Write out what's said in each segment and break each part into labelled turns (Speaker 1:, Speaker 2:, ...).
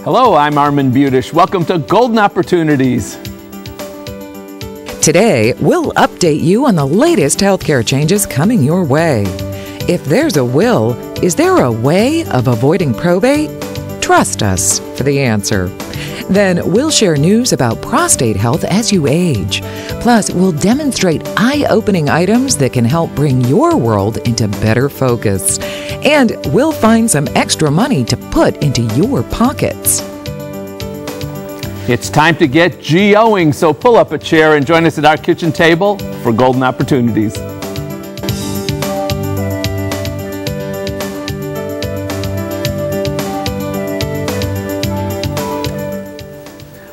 Speaker 1: Hello, I'm Armin Budish. Welcome to Golden Opportunities.
Speaker 2: Today, we'll update you on the latest healthcare changes coming your way. If there's a will, is there a way of avoiding probate? Trust us for the answer. Then we'll share news about prostate health as you age. Plus, we'll demonstrate eye-opening items that can help bring your world into better focus. And we'll find some extra money to put into your pockets.
Speaker 1: It's time to get GOing, so pull up a chair and join us at our kitchen table for Golden Opportunities.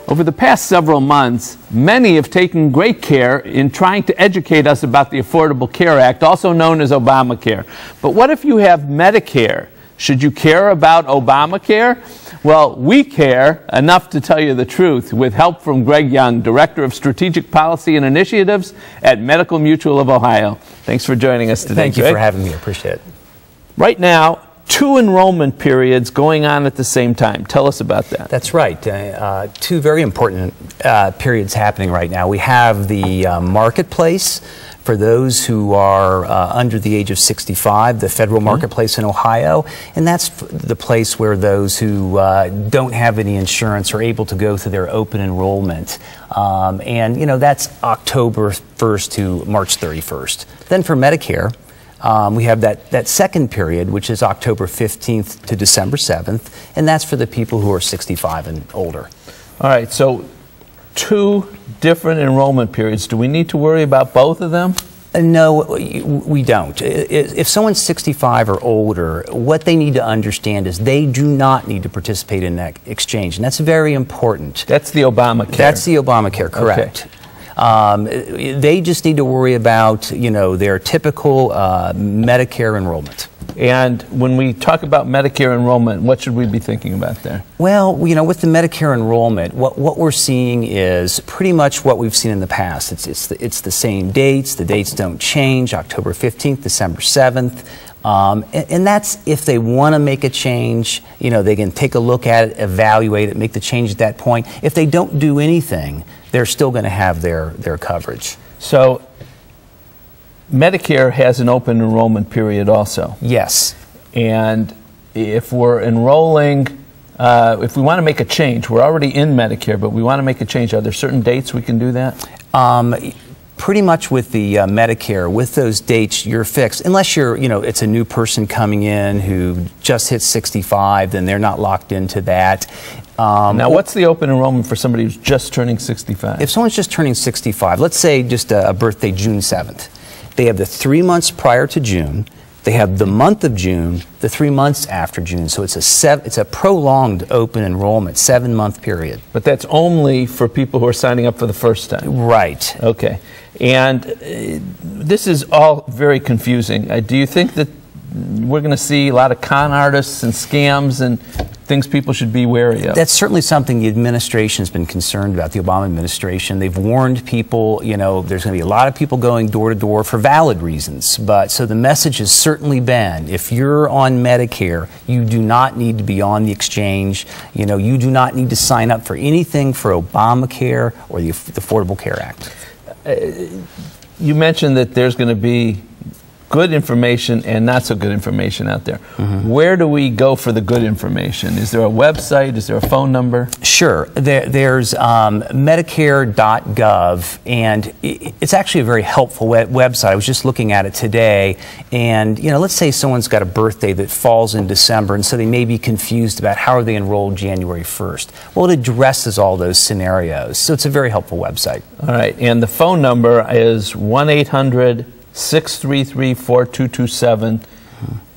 Speaker 1: Over the past several months, many have taken great care in trying to educate us about the Affordable Care Act, also known as Obamacare. But what if you have Medicare? Should you care about Obamacare? Well, we care enough to tell you the truth, with help from Greg Young, Director of Strategic Policy and Initiatives at Medical Mutual of Ohio. Thanks for joining us today,
Speaker 3: Thank you
Speaker 1: Greg.
Speaker 3: for having me. I appreciate it.
Speaker 1: Right now, 2 enrollment periods going on at the same time. Tell us about that.
Speaker 3: That's right. 2 very important periods happening right now. We have the marketplace for those who are under the age of 65, the federal marketplace in Ohio, and that's the place where those who don't have any insurance are able to go through their open enrollment. And, you know, that's October 1st to March 31st. Then for Medicare, we have that second period, which is October 15th to December 7th, and that's for the people who are 65 and older.
Speaker 1: All right, so 2 different enrollment periods. Do we need to worry about both of them?
Speaker 3: No, we don't. If someone's 65 or older, what they need to understand is they do not need to participate in that exchange, and that's very important.
Speaker 1: That's the Obamacare.
Speaker 3: That's the Obamacare, correct. Okay. They just need to worry about, you know, their typical Medicare enrollment.
Speaker 1: And when we talk about Medicare enrollment, what should we be thinking about there?
Speaker 3: Well, you know, with the Medicare enrollment, what we're seeing is pretty much what we've seen in the past. It's the same dates. The dates don't change. October 15th, December 7th. And that's if they want to make a change, you know, they can take a look at it, evaluate it, make the change at that point. If they don't do anything, they're still going to have their coverage.
Speaker 1: So Medicare has an open enrollment period also.
Speaker 3: Yes.
Speaker 1: And if we're enrolling, if we want to make a change, we're already in Medicare, but we want to make a change, are there certain dates we can do that?
Speaker 3: Pretty much with the Medicare, with those dates, you're fixed. Unless you're, you know, it's a new person coming in who just hit 65, then they're not locked into that.
Speaker 1: Now, what's the open enrollment for somebody who's just turning 65?
Speaker 3: If someone's just turning 65, let's say just a birthday June 7th, they have the 3 months prior to June, they have the month of June, the 3 months after June, so it's a prolonged open enrollment, 7-month period.
Speaker 1: But that's only for people who are signing up for the first time?
Speaker 3: Right.
Speaker 1: Okay. And this is all very confusing. Do you think that we're going to see a lot of con artists and scams and things people should be wary of?
Speaker 3: That's certainly something the administration has been concerned about, the Obama administration. They've warned people, you know, there's going to be a lot of people going door to door for valid reasons. But so the message has certainly been, if you're on Medicare, you do not need to be on the exchange. You know, you do not need to sign up for anything for Obamacare or the Affordable Care Act.
Speaker 1: You mentioned that there's going to be good information and not so good information out there. Where do we go for the good information? Is there a website? Is there a phone number?
Speaker 3: Sure. There's Medicare.gov, and it's actually a very helpful website. I was just looking at it today, and you know, let's say someone's got a birthday that falls in December, and so they may be confused about how are they enrolled January 1st. Well, it addresses all those scenarios, so it's a very helpful website.
Speaker 1: All right, and the phone number is 1-800-633-4227,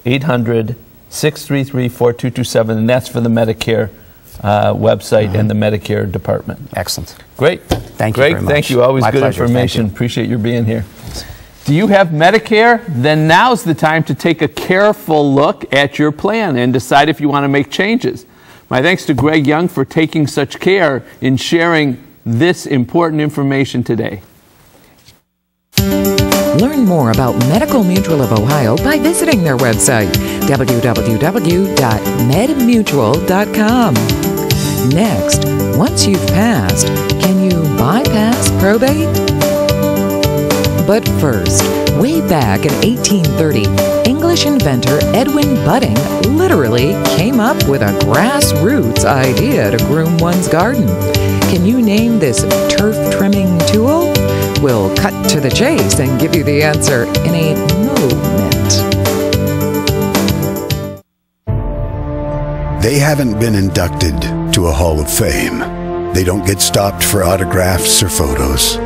Speaker 1: 800-633-4227, and that's for the Medicare website and the Medicare department.
Speaker 3: Excellent.
Speaker 1: Great.
Speaker 3: Thank you very much.
Speaker 1: Thank you. Always
Speaker 3: My
Speaker 1: good
Speaker 3: pleasure.
Speaker 1: information. Appreciate your being here. Do you have Medicare? Then now's the time to take a careful look at your plan and decide if you want to make changes. My thanks to Greg Young for taking such care in sharing this important information today.
Speaker 2: Learn more about Medical Mutual of Ohio by visiting their website, www.medmutual.com. Next, once you've passed, can you bypass probate? But first, way back in 1830, English inventor Edwin Budding literally came up with a grassroots idea to groom one's garden. Can you name this turf trimming tool? We'll cut to the chase and give you the answer in a moment.
Speaker 4: They haven't been inducted to a Hall of Fame. They don't get stopped for autographs or photos.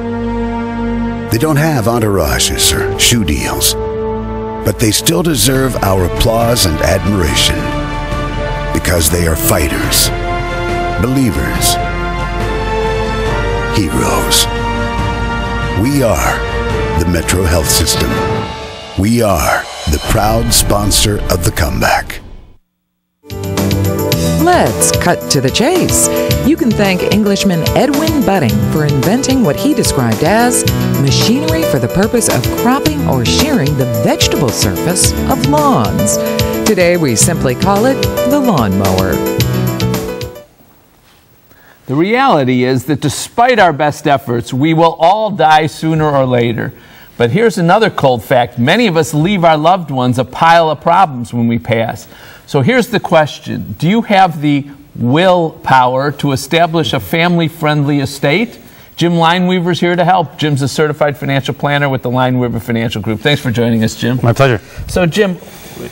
Speaker 4: They don't have entourages or shoe deals. But they still deserve our applause and admiration because they are fighters, believers, heroes. We are the Metro Health System. We are the proud sponsor of the comeback.
Speaker 2: Let's cut to the chase. You can thank Englishman Edwin Budding for inventing what he described as machinery for the purpose of cropping or shearing the vegetable surface of lawns. Today we simply call it the lawnmower.
Speaker 1: The reality is that despite our best efforts, we will all die sooner or later. But here's another cold fact. Many of us leave our loved ones a pile of problems when we pass. So here's the question. Do you have the willpower to establish a family-friendly estate? Jim Lineweaver's here to help. Jim's a certified financial planner with the Lineweaver Financial Group. Thanks for joining us, Jim.
Speaker 5: My pleasure.
Speaker 1: So, Jim,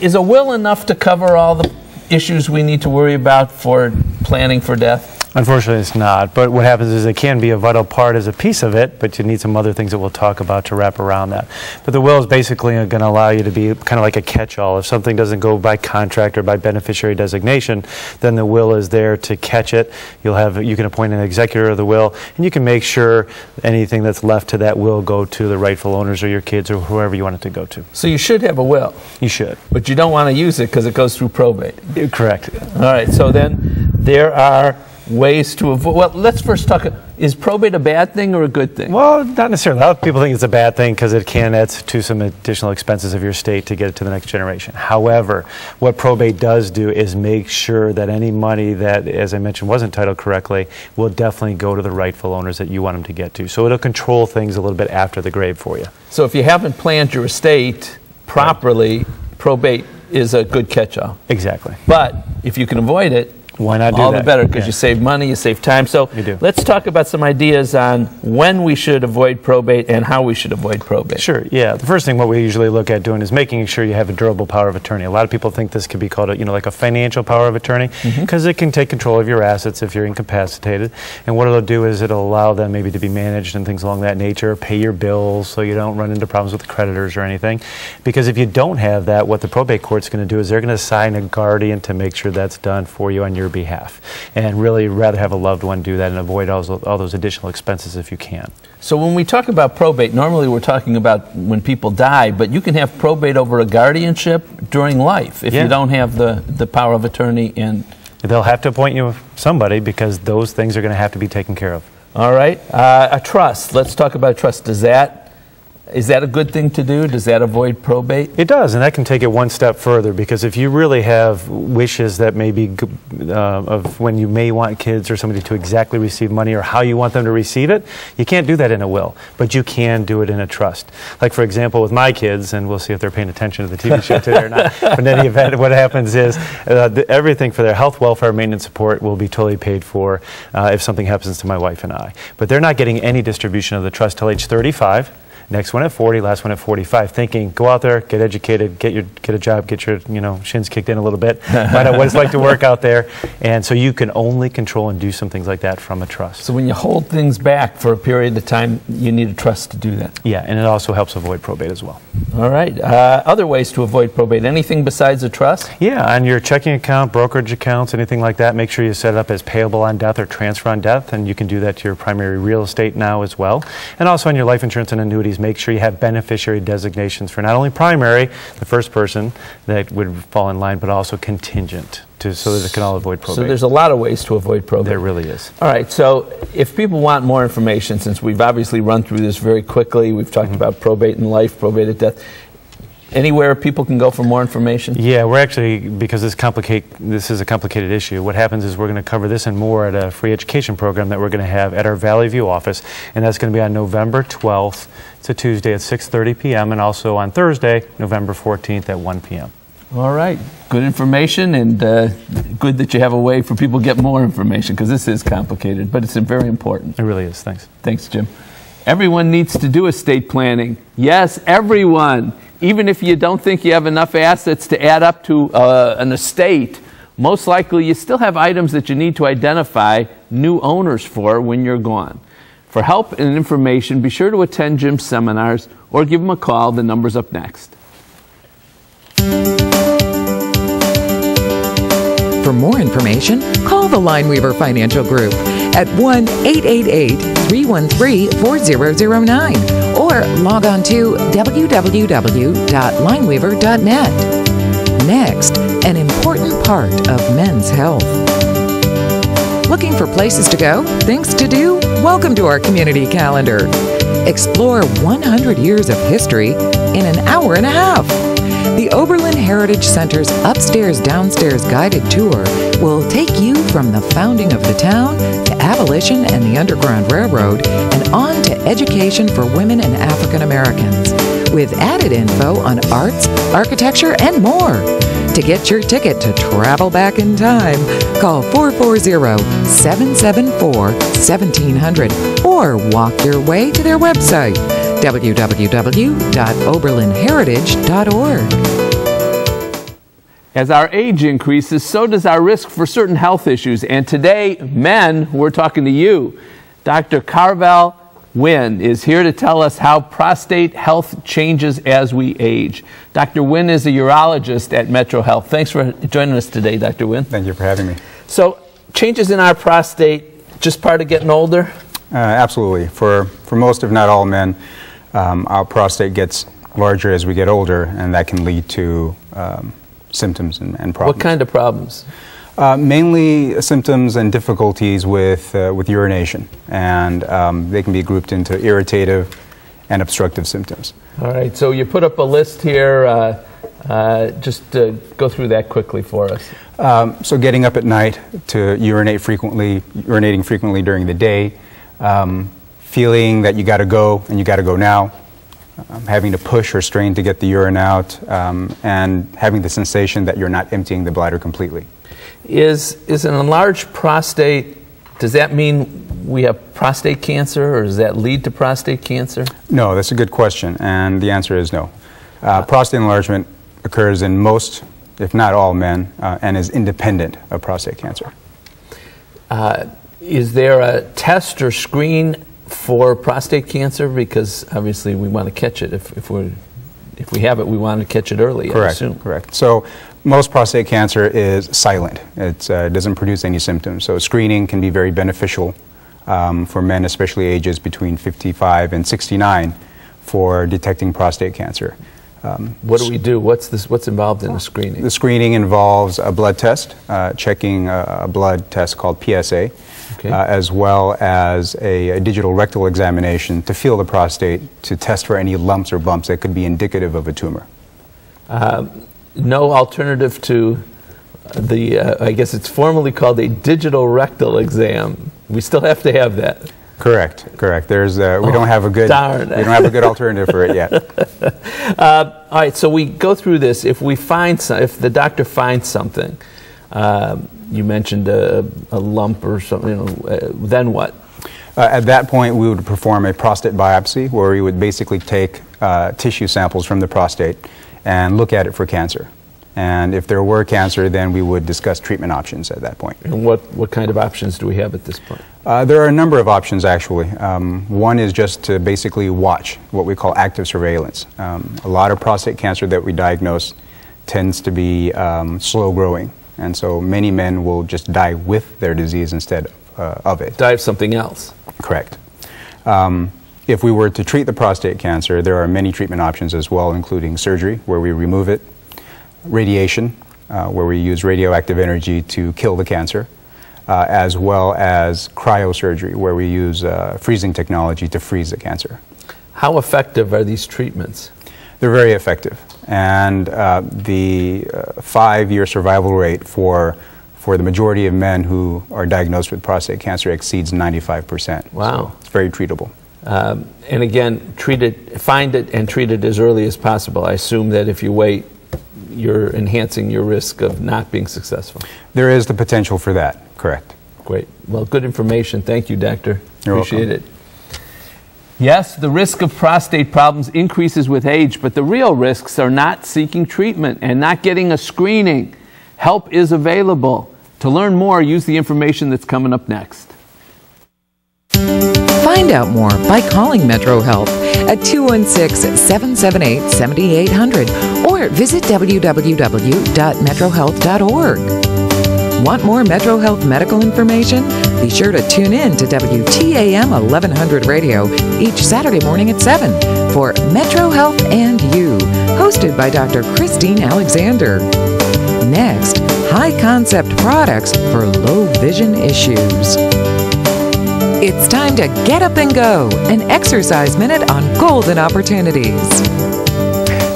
Speaker 1: is a will enough to cover all the issues we need to worry about for planning for death?
Speaker 5: Unfortunately, it's not. But what happens is it can be a vital part as a piece of it, but you need some other things that we'll talk about to wrap around that. But the will is basically going to allow you to be kind of like a catch-all. If something doesn't go by contract or by beneficiary designation, then the will is there to catch it. You can appoint an executor of the will, and you can make sure anything that's left to that will go to the rightful owners or your kids or whoever you want it to go to.
Speaker 1: So you should have a will.
Speaker 5: You should.
Speaker 1: But you don't want to use it because it goes through probate.
Speaker 5: Correct.
Speaker 1: All right, so then there are ways to avoid. Well, let's first talk. Is probate a bad thing or a good thing?
Speaker 5: Well, not necessarily. A lot of people think it's a bad thing because it can add to some additional expenses of your estate to get it to the next generation. However, what probate does do is make sure that any money that, as I mentioned, wasn't titled correctly will definitely go to the rightful owners that you want them to get to. So it'll control things a little bit after the grave for you.
Speaker 1: So if you haven't planned your estate properly, probate is a good catch-all.
Speaker 5: Exactly.
Speaker 1: But if you can avoid it,
Speaker 5: why not do that?
Speaker 1: All the better, because you save money, you save time. So let's talk about some ideas on when we should avoid probate and how we should avoid probate.
Speaker 5: Sure, yeah. The first thing what we usually look at doing is making sure you have a durable power of attorney. A lot of people think this could be called like a financial power of attorney because it can take control of your assets if you're incapacitated. And what it'll do is it'll allow them maybe to be managed and things along that nature, pay your bills so you don't run into problems with the creditors or anything. Because if you don't have that, what the probate court's going to do is they're going to assign a guardian to make sure that's done for you on your behalf, and really rather have a loved one do that and avoid all those additional expenses if you can.
Speaker 1: So when we talk about probate, normally we're talking about when people die, but you can have probate over a guardianship during life if you don't have the power of attorney. And
Speaker 5: they'll have to appoint you somebody because those things are going to have to be taken care of.
Speaker 1: All right. A trust. Let's talk about trust. Is that a good thing to do? Does that avoid probate?
Speaker 5: It does, and that can take it one step further, because if you really have wishes that may be of when you may want kids or somebody to exactly receive money or how you want them to receive it, you can't do that in a will, but you can do it in a trust. Like, for example, with my kids, and we'll see if they're paying attention to the TV show today or not, but in any event, what happens is everything for their health, welfare, maintenance support will be totally paid for if something happens to my wife and I. But they're not getting any distribution of the trust till age 35. Next one at 40, last one at 45, thinking, go out there, get educated, get a job, get your shins kicked in a little bit, find out what it's like to work out there. And so you can only control and do some things like that from a trust.
Speaker 1: So when you hold things back for a period of time, you need a trust to do that.
Speaker 5: Yeah, and it also helps avoid probate as well.
Speaker 1: All right. Other ways to avoid probate, anything besides a trust?
Speaker 5: Yeah, on your checking account, brokerage accounts, anything like that, make sure you set it up as payable on death or transfer on death, and you can do that to your primary real estate now as well. And also on your life insurance and annuities, make sure you have beneficiary designations for not only primary, the first person that would fall in line, but also contingent, so that it can all avoid probate.
Speaker 1: So there's a lot of ways to avoid probate.
Speaker 5: There really is.
Speaker 1: All right, so if people want more information, since we've obviously run through this very quickly, we've talked about probate in life, probate at death, Anywhere people can go for more information?
Speaker 5: Yeah, we're actually, because this is a complicated issue, what happens is we're going to cover this and more at a free education program that we're going to have at our Valley View office, and that's going to be on November 12th. It's a Tuesday at 6:30 p.m. and also on Thursday, November 14th at 1 p.m.
Speaker 1: All right. Good information, and good that you have a way for people to get more information, because this is complicated, but it's very important.
Speaker 5: It really is. Thanks.
Speaker 1: Thanks, Jim. Everyone needs to do estate planning. Yes, everyone. Even if you don't think you have enough assets to add up to an estate, most likely you still have items that you need to identify new owners for when you're gone. For help and information, be sure to attend Jim's seminars or give him a call. The number's up next.
Speaker 2: For more information, call the Lineweaver Financial Group at 1-888-313-4009 or log on to www.lineweaver.net. Next, an important part of men's health. Looking for places to go, things to do? Welcome to our community calendar. Explore 100 years of history in an hour and a half. The Oberlin Heritage Center's upstairs-downstairs guided tour will take you from the founding of the town to abolition and the Underground Railroad and on to education for women and African Americans, with added info on arts, architecture, and more. To get your ticket to travel back in time, call 440-774-1700 or walk your way to their website, www.oberlinheritage.org.
Speaker 1: As our age increases, so does our risk for certain health issues. And today, men, we're talking to you. Dr. Carvel Wynn is here to tell us how prostate health changes as we age. Dr. Wynn is a urologist at Metro Health. Thanks for joining us today, Dr. Wynn.
Speaker 6: Thank you for having me.
Speaker 1: So, changes in our prostate, just part of getting older?
Speaker 6: Absolutely. For most, if not all men, our prostate gets larger as we get older, and that can lead to symptoms and problems.
Speaker 1: What kind of problems?
Speaker 6: Mainly symptoms and difficulties with urination, and they can be grouped into irritative and obstructive symptoms.
Speaker 1: All right, so you put up a list here. Just go through that quickly for us.
Speaker 6: So getting up at night to urinating frequently during the day, feeling that you got to go and you got to go now, having to push or strain to get the urine out, and having the sensation that you're not emptying the bladder completely.
Speaker 1: Is an enlarged prostate, does that mean we have prostate cancer, or does that lead to prostate cancer?
Speaker 6: No, that's a good question, and the answer is no. Prostate enlargement occurs in most, if not all men, and is independent of prostate cancer.
Speaker 1: Is there a test or screen for prostate cancer? Because obviously we want to catch it. If we have it, we want to catch it early.
Speaker 6: Correct.
Speaker 1: I assume.
Speaker 6: Correct. So most prostate cancer is silent. It doesn't produce any symptoms. So screening can be very beneficial for men, especially ages between 55 and 69, for detecting prostate cancer.
Speaker 1: What do we do? What's involved in the screening?
Speaker 6: The screening involves a blood test, checking a blood test called PSA,
Speaker 1: okay,
Speaker 6: as well as a digital rectal examination to feel the prostate to test for any lumps or bumps that could be indicative of a tumor.
Speaker 1: No alternative to the, I guess it's formally called a digital rectal exam. We still have to have that.
Speaker 6: Correct, correct. There's we don't have a good alternative for it yet.
Speaker 1: All right, so we go through this. If if the doctor finds something, you mentioned a lump or something, then what?
Speaker 6: At that point, we would perform a prostate biopsy, where we would basically take tissue samples from the prostate and look at it for cancer. And if there were cancer, then we would discuss treatment options at that point.
Speaker 1: And what kind of options do we have at this point?
Speaker 6: There are a number of options, actually. One is just to basically watch, what we call active surveillance. A lot of prostate cancer that we diagnose tends to be slow growing, and so many men will just die with their disease instead of it.
Speaker 1: Die of something else.
Speaker 6: Correct. If we were to treat the prostate cancer, there are many treatment options as well, including surgery, where we remove it, radiation, where we use radioactive energy to kill the cancer, as well as cryosurgery, where we use freezing technology to freeze the cancer.
Speaker 1: How effective are these treatments?
Speaker 6: They're very effective. and the 5-year survival rate for the majority of men who are diagnosed with prostate cancer exceeds 95%.
Speaker 1: Wow.
Speaker 6: So it's very treatable.
Speaker 1: And again, find it and treat it as early as possible. I assume that if you wait, you're enhancing your risk of not being successful.
Speaker 6: There is the potential for that, correct.
Speaker 1: Great. Well, good information. Thank you, Doctor.
Speaker 6: You're
Speaker 1: Appreciate
Speaker 6: welcome.
Speaker 1: it. Yes, the risk of prostate problems increases with age, but the real risks are not seeking treatment and not getting a screening. Help is available. To learn more, use the information that's coming up next.
Speaker 2: Find out more by calling Metro Health at 216-778-7800 or visit www.metrohealth.org. Want more Metro Health medical information? Be sure to tune in to WTAM 1100 Radio each Saturday morning at 7 for Metro Health and You, hosted by Dr. Christine Alexander. Next, high concept products for low vision issues. It's time to get up and go, an exercise minute on golden opportunities.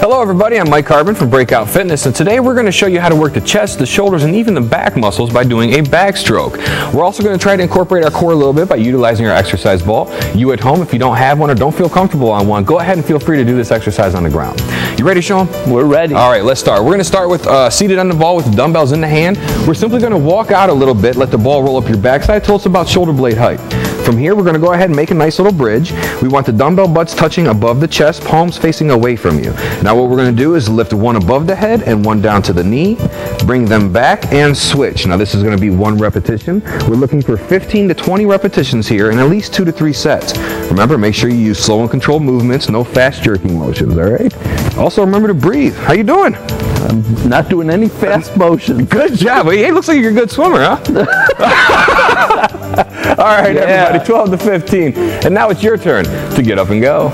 Speaker 7: Hello everybody, I'm Mike Carbon from Breakout Fitness, and today we're going to show you how to work the chest, the shoulders, and even the back muscles by doing a backstroke. We're also going to try to incorporate our core a little bit by utilizing our exercise ball. You at home, if you don't have one or don't feel comfortable on one, go ahead and feel free to do this exercise on the ground. You ready, Sean?
Speaker 1: We're ready.
Speaker 7: All right, let's start. We're going to start with seated on the ball with the dumbbells in the hand. We're simply going to walk out a little bit, let the ball roll up your backside till it's about shoulder blade height. From here, we're going to go ahead and make a nice little bridge. We want the dumbbell butts touching above the chest, palms facing away from you. Now what we're going to do is lift one above the head and one down to the knee, bring them back and switch. Now this is going to be 1 repetition. We're looking for 15 to 20 repetitions here and at least 2 to 3 sets. Remember, make sure you use slow and controlled movements, no fast jerking motions, all right? Also remember to breathe. How you doing?
Speaker 1: I'm not doing any fast motion.
Speaker 7: Good job. Well, it looks like you're a good swimmer, huh? All right, everybody, 12 to 15. And now it's your turn to get up and go.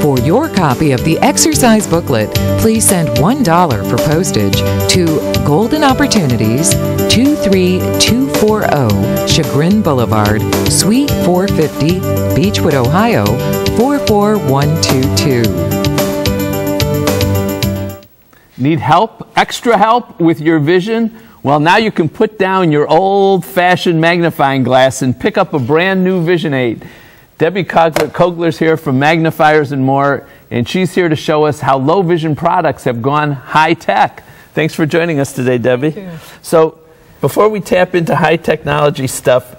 Speaker 2: For your copy of the exercise booklet, please send $1 for postage to Golden Opportunities, 23240 Chagrin Boulevard, Suite 450, Beechwood, Ohio, 44122.
Speaker 1: Need help, extra help with your vision? Well, now you can put down your old-fashioned magnifying glass and pick up a brand new Vision Aid. Debbie Kogler's here from Magnifiers and More, and she's here to show us how low vision products have gone high-tech. Thanks for joining us today, Debbie.
Speaker 8: Thank you.
Speaker 1: So, before we tap into high-technology stuff,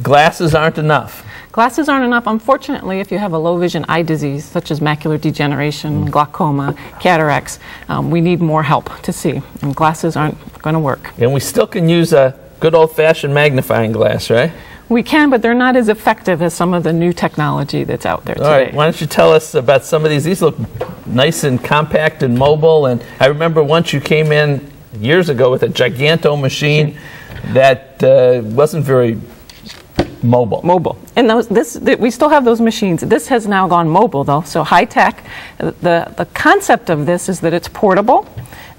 Speaker 1: glasses aren't enough.
Speaker 8: Glasses aren't enough. Unfortunately, if you have a low vision eye disease, such as macular degeneration, glaucoma, cataracts, we need more help to see, and glasses aren't going to work.
Speaker 1: And we still can use a good old-fashioned magnifying glass, right?
Speaker 8: We can, but they're not as effective as some of the new technology that's out there today.
Speaker 1: All right, why don't you tell us about some of these? These look nice and compact and mobile, and I remember once you came in years ago with a Giganto machine that wasn't very mobile.
Speaker 8: And we still have those machines. This has now gone mobile, though, so high tech. The concept of this is that it's portable.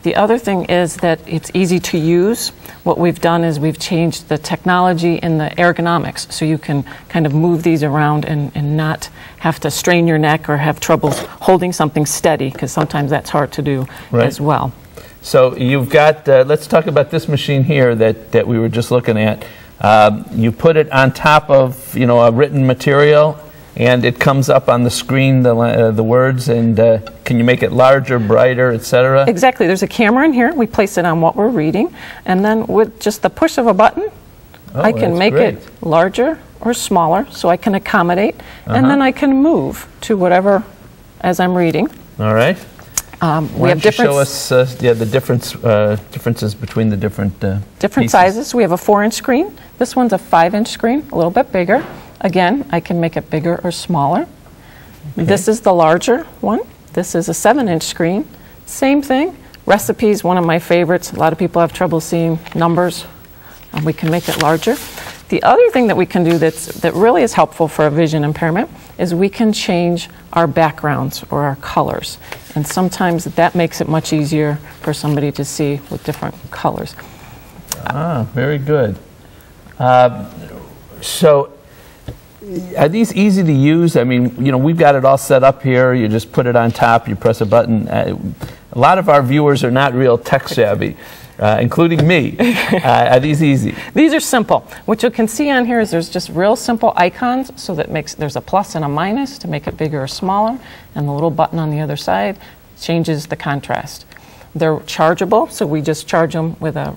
Speaker 8: The other thing is that it's easy to use. What we've done is we've changed the technology and the ergonomics, so you can kind of move these around and not have to strain your neck or have trouble holding something steady, because sometimes that's hard to do as well.
Speaker 1: So you've got, let's talk about this machine here that we were just looking at. You put it on top of, a written material, and it comes up on the screen, the words, and can you make it larger, brighter, etc.?
Speaker 8: Exactly. There's a camera in here. We place it on what we're reading, and then with just the push of a button, I can make it larger or smaller, so I can accommodate, and then I can move to whatever as I'm reading.
Speaker 1: All right.
Speaker 8: We have different.
Speaker 1: Show us the differences between the different
Speaker 8: different sizes. We have a 4-inch screen. This one's a 5-inch screen, a little bit bigger. Again, I can make it bigger or smaller. Okay. This is the larger one. This is a 7-inch screen. Same thing. Recipes, one of my favorites. A lot of people have trouble seeing numbers. We can make it larger. The other thing that we can do that really is helpful for a vision impairment is we can change our backgrounds or our colors. And sometimes that makes it much easier for somebody to see with different colors.
Speaker 1: Ah, very good. So Are these easy to use? I mean, you know, we've got it all set up here. You just put it on top, you press a button. A lot of our viewers are not real tech savvy, including me. Are these easy?
Speaker 8: These are simple. What you can see on here is there's just real simple icons, so that there's a plus and a minus to make it bigger or smaller, and the little button on the other side changes the contrast. They're chargeable, so we just charge them with a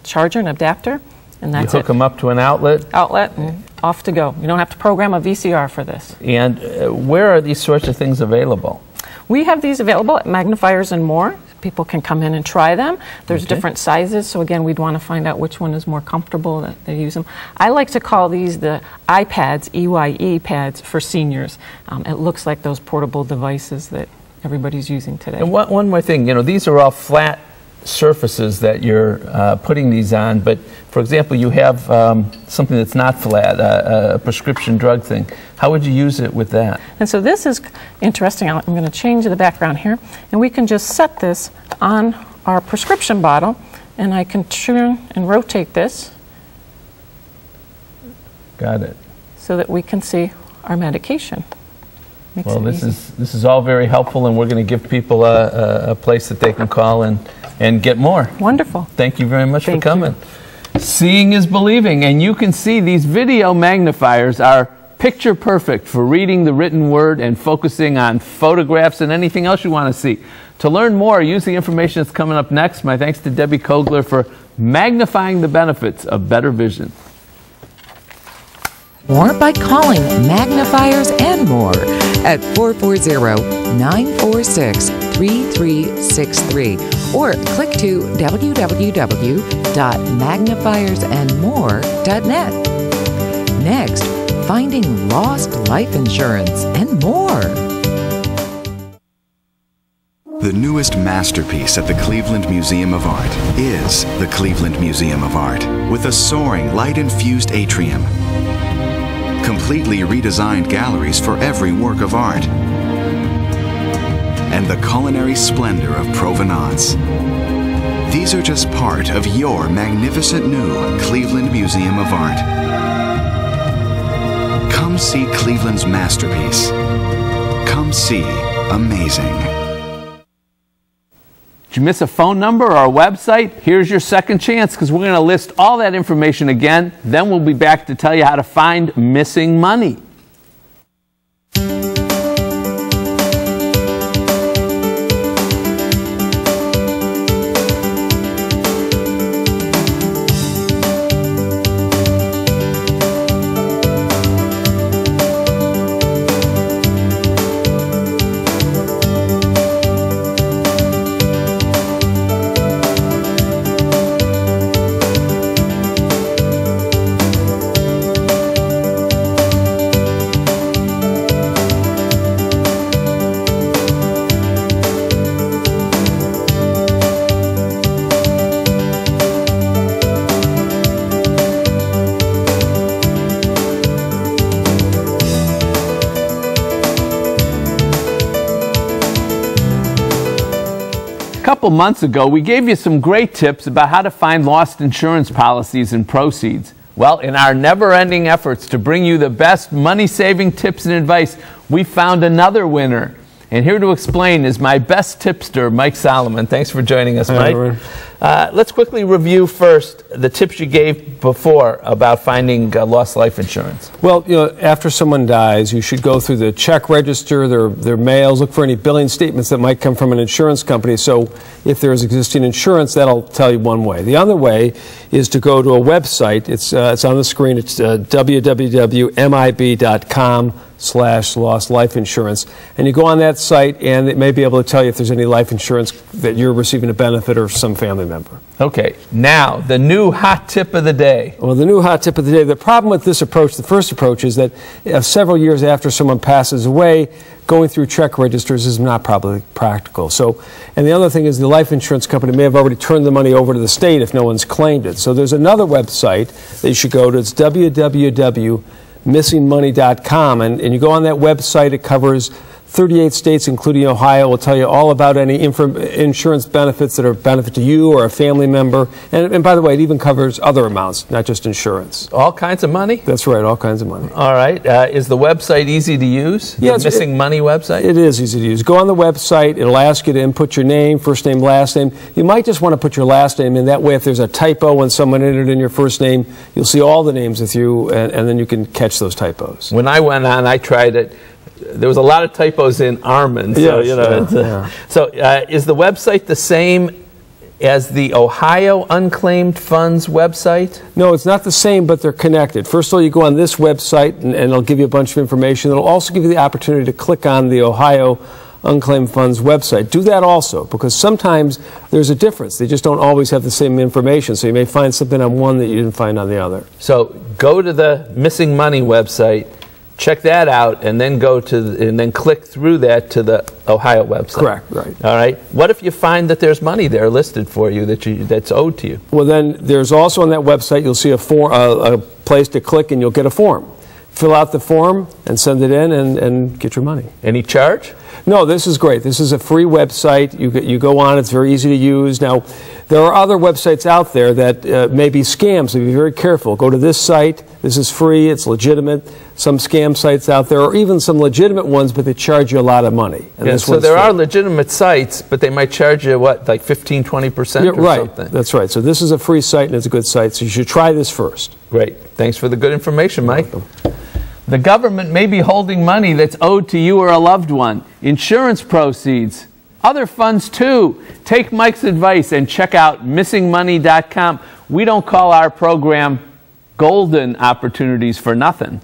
Speaker 8: charger and adapter, and that's
Speaker 1: you hook them up to an outlet?
Speaker 8: Outlet, and off to go. You don't have to program a VCR for this.
Speaker 1: And where are these sorts of things available?
Speaker 8: We have these available at Magnifiers and More. People can come in and try them. There's different sizes, so again, we'd want to find out which one is more comfortable that they use them. I like to call these the iPads, EYE pads for seniors. It looks like those portable devices that everybody's using today.
Speaker 1: And one more thing, you know, these are all flat surfaces that you're putting these on, but for example, you have something that's not flat, a prescription drug thing. How would you use it with that?
Speaker 8: And so this is interesting. I'm going to change the background here, and we can just set this on our prescription bottle, and I can turn and rotate this.
Speaker 1: Got it.
Speaker 8: So that we can see our medication. Makes
Speaker 1: well,
Speaker 8: it
Speaker 1: this is all very helpful, and we're going to give people a place that they can call and get more.
Speaker 8: Wonderful.
Speaker 1: Thank you very much for coming. Seeing is believing, and you can see these video magnifiers are picture perfect for reading the written word and focusing on photographs and anything else you want to see. To learn more, use the information that's coming up next. My thanks to Debbie Kogler for magnifying the benefits of better vision.
Speaker 2: More by calling Magnifiers and More at 440-946-3363 or click to www.magnifiersandmore.net. Next, finding lost life insurance and more.
Speaker 9: The newest masterpiece at the Cleveland Museum of Art is the Cleveland Museum of Art, with a soaring light-infused atrium, completely redesigned galleries for every work of art, and the culinary splendor of provenance. These are just part of your magnificent new Cleveland Museum of Art. Come see Cleveland's masterpiece. Come see amazing.
Speaker 1: Did you miss a phone number or a website? Here's your second chance, because we're going to list all that information again. Then we'll be back to tell you how to find missing money. A couple months ago, we gave you some great tips about how to find lost insurance policies and proceeds. Well, in our never-ending efforts to bring you the best money-saving tips and advice, we found another winner. And here to explain is my best tipster, Mike Solomon. Thanks for joining us, Mike. Let's quickly review first the tips you gave before about finding lost life insurance.
Speaker 10: Well, you know, after someone dies, you should go through the check register, their mails, look for any billing statements that might come from an insurance company. So if there's existing insurance, that'll tell you one way. The other way is to go to a website. It's on the screen. It's www.mib.com/lost life insurance, and you go on that site, and it may be able to tell you if there's any life insurance that you're receiving a benefit or some family member.
Speaker 1: Okay, now the new hot tip of the day.
Speaker 10: Well, the new hot tip of the day. The problem with this approach, the first approach, is that several years after someone passes away, going through check registers is not probably practical. So, and the other thing is the life insurance company may have already turned the money over to the state if no one's claimed it. So there's another website that you should go to. It's www.missingmoney.com, and you go on that website. It covers 38 states, including Ohio, will tell you all about any insurance benefits that are a benefit to you or a family member. And by the way, it even covers other amounts, not just insurance.
Speaker 1: All kinds of money?
Speaker 10: That's right, all kinds of money.
Speaker 1: All right. Is the website easy to use?
Speaker 10: Yeah,
Speaker 1: the Missing Money website?
Speaker 10: It is easy to use. Go on the website. It'll ask you to input your name, first name, last name. You might just want to put your last name in. That way, if there's a typo when someone entered in your first name, you'll see all the names with you, and then you can catch those typos.
Speaker 1: When I went on, I tried it. There was a lot of typos in Armin. So, is the website the same as the Ohio Unclaimed Funds website?
Speaker 10: No, it's not the same, but they're connected. First of all, you go on this website, and it'll give you a bunch of information. It'll also give you the opportunity to click on the Ohio Unclaimed Funds website. Do that also, because sometimes there's a difference. They just don't always have the same information, so you may find something on one that you didn't find on the other.
Speaker 1: So go to the Missing Money website, check that out, and then and then click through that to the Ohio website.
Speaker 10: Correct, right.
Speaker 1: All right. What if you find that there's money there listed for you that's owed to you?
Speaker 10: Well, then there's also on that website, you'll see a place to click, and you'll get a form. Fill out the form and send it in and get your money.
Speaker 1: Any charge?
Speaker 10: No, this is great. This is a free website. You go on. It's very easy to use. Now, there are other websites out there that may be scams, so be very careful. Go to this site. This is free. It's legitimate. Some scam sites out there, or even some legitimate ones, but they charge you a lot of money. And
Speaker 1: yeah, so there are legitimate sites, but they might charge you, what, like 15, 20% or
Speaker 10: right.
Speaker 1: something?
Speaker 10: That's right. So this is a free site, and it's a good site, so you should try this first.
Speaker 1: Great. Thanks for the good information, Mike. The government may be holding money that's owed to you or a loved one, insurance proceeds, other funds too. Take Mike's advice and check out missingmoney.com. We don't call our program Golden Opportunities for nothing.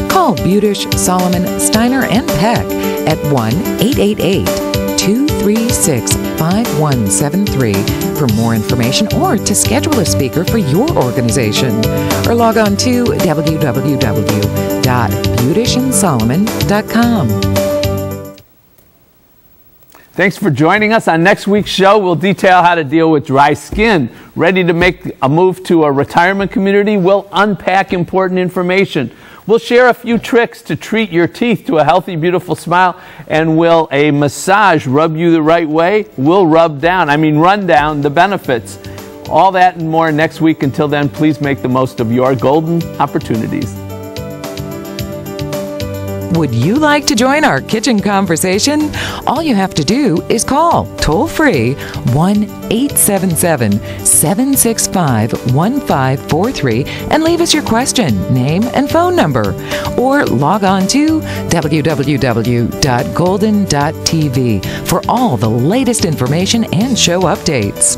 Speaker 2: Call Budish, Solomon, Steiner, and Peck at 1-888-236-5173 for more information or to schedule a speaker for your organization. Or log on to www.budishandsolomon.com.
Speaker 1: Thanks for joining us. On next week's show, we'll detail how to deal with dry skin. Ready to make a move to a retirement community? We'll unpack important information. We'll share a few tricks to treat your teeth to a healthy, beautiful smile. And will a massage rub you the right way? We'll run down the benefits. All that and more next week. Until then, please make the most of your golden opportunities.
Speaker 2: Would you like to join our kitchen conversation? All you have to do is call toll-free 1-877-765-1543 and leave us your question, name, and phone number. Or log on to www.golden.tv for all the latest information and show updates.